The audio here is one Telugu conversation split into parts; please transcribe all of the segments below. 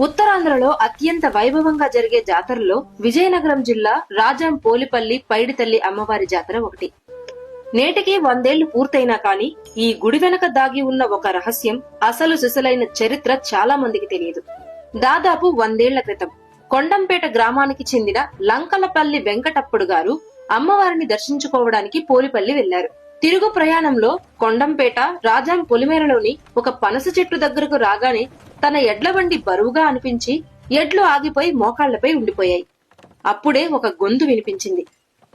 ఉత్తరాంధ్రలో అత్యంత వైభవంగా జరిగే జాతరలో విజయనగరం జిల్లా రాజాం పోలిపల్లి పైడితల్లి అమ్మవారి జాతర ఒకటి. నేటికి 100 ఏళ్లు పూర్తయినా కాని ఈ గుడి వెనక దాగి ఉన్న ఒక రహస్యం, అసలు సిసలైన చరిత్ర చాలా మందికి తెలియదు. దాదాపు 100 ఏళ్ల క్రితం కొండంపేట గ్రామానికి చెందిన లంకలపల్లి వెంకటప్పుడు గారు అమ్మవారిని దర్శించుకోవడానికి పోలిపల్లి వెళ్లారు. తిరుగు ప్రయాణంలో కొండంపేట రాజాం పొలిమేరలోని ఒక పనస చెట్టు దగ్గరకు రాగానే తన ఎడ్ల బండి బరువుగా అనిపించి ఎడ్లు ఆగిపోయి మోకాళ్లపై ఉండిపోయాయి. అప్పుడే ఒక గొంతు వినిపించింది.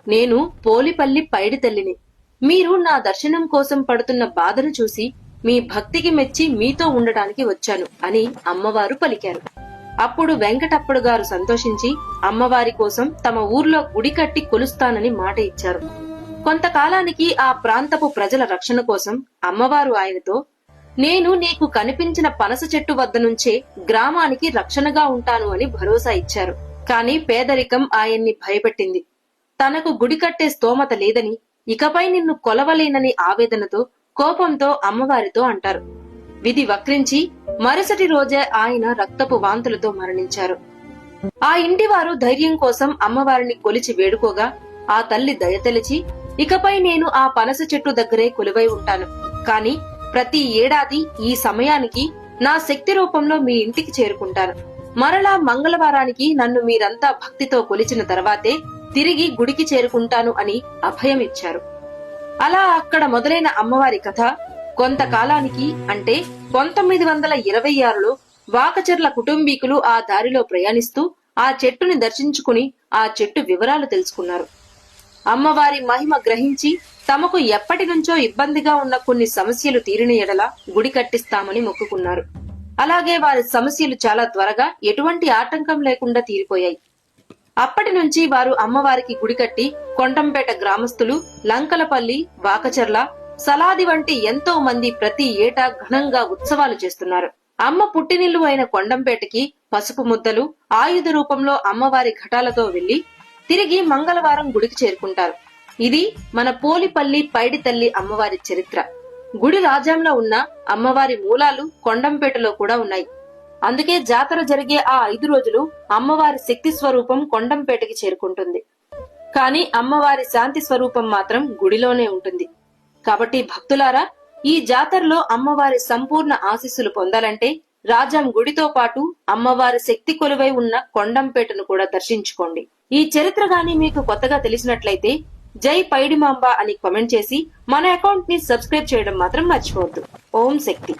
నేను పోలిపల్లి పైడితల్లిని. మీరు నా దర్శనం కోసం పడుతున్న బాధను చూసి మీ భక్తికి మెచ్చి మీతో ఉండటానికి వచ్చాను అని అమ్మవారు పలికారు. అప్పుడు వెంకటప్పుడు గారు సంతోషించి అమ్మవారి కోసం తమ ఊర్లో గుడి కట్టి కొలుస్తానని మాట ఇచ్చారు. కొంతకాలానికి ఆ ప్రాంతపు ప్రజల రక్షణ కోసం అమ్మవారు ఆయనతో, నేను నీకు కనిపించిన పనస చెట్టు వద్ద నుంచే గ్రామానికి రక్షణగా ఉంటాను అని భరోసా ఇచ్చారు. కాని పేదరికం ఆయన్ని భయపెట్టింది. తనకు గుడి కట్టే స్తోమత లేదని, ఇకపై నిన్ను కొలవలేనని ఆవేదనతో, కోపంతో అమ్మవారితో అంటారు. విధి వక్రించి మరుసటి రోజే ఆయన రక్తపు వాంతులతో మరణించారు. ఆ ఇంటివారు ధైర్యం కోసం అమ్మవారిని కొలిచి వేడుకోగా ఆ తల్లి దయతెలిచి, ఇకపై నేను ఆ పనస చెట్టు దగ్గరే కొలువై ఉంటాను. కాని ప్రతి ఏడాది ఈ సమయానికి నా శక్తి రూపంలో మీ ఇంటికి చేరుకుంటాను. మరలా మంగళవారానికి నన్ను మీరంతా భక్తితో కొలిచిన తర్వాతే తిరిగి గుడికి చేరుకుంటాను అని అభయం ఇచ్చారు. అలా అక్కడ మొదలైన అమ్మవారి కథ కొంతకాలానికి, అంటే 1926లో వాకచర్ల కుటుంబీకులు ఆ దారిలో ప్రయాణిస్తూ ఆ చెట్టుని దర్శించుకుని ఆ చెట్టు వివరాలు తెలుసుకున్నారు. అమ్మవారి మహిమ గ్రహించి తమకు ఎప్పటి నుంచో ఇబ్బందిగా ఉన్న కొన్ని సమస్యలు తీరిన ఎడల గుడి కట్టిస్తామని మొక్కుకున్నారు. అలాగే వారి సమస్యలు చాలా త్వరగా ఎటువంటి ఆటంకం లేకుండా తీరిపోయాయి. అప్పటి నుంచి వారు అమ్మవారికి గుడి కట్టి కొండంపేట గ్రామస్తులు, లంకలపల్లి, వాకచర్ల, సలాది వంటి ఎంతో మంది ప్రతి ఏటా ఘనంగా ఉత్సవాలు చేస్తున్నారు. అమ్మ పుట్టినిల్లు అయిన కొండంపేటకి పసుపు ముద్దలు, ఆయుధ రూపంలో అమ్మవారి ఘటాలతో వెళ్లి తిరిగి మంగళవారం గుడికి చేరుకుంటారు. ఇది మన పోలిపల్లి పైడితల్లి అమ్మవారి చరిత్ర. గుడి రాజ్యంలో ఉన్న అమ్మవారి మూలాలు కొండంపేటలో కూడా ఉన్నాయి. అందుకే జాతర జరిగే ఆ 5 రోజులు అమ్మవారి శక్తి స్వరూపం కొండంపేటకి చేరుకుంటుంది. కాని అమ్మవారి శాంతి స్వరూపం మాత్రం గుడిలోనే ఉంటుంది. కాబట్టి భక్తులారా, ఈ జాతరలో అమ్మవారి సంపూర్ణ ఆశీస్సులు పొందాలంటే రాజాం గుడితో పాటు అమ్మవారి శక్తి కొలువై ఉన్న కొండంపేటను కూడా దర్శించుకోండి. ఈ చరిత్ర గాని మీకు కొత్తగా తెలిసినట్లయితే జై పైడిమాంబ అని కామెంట్ చేసి మన అకౌంట్ ని సబ్స్క్రైబ్ చేయడం మాత్రం మర్చిపోవద్దు. ఓం శక్తి.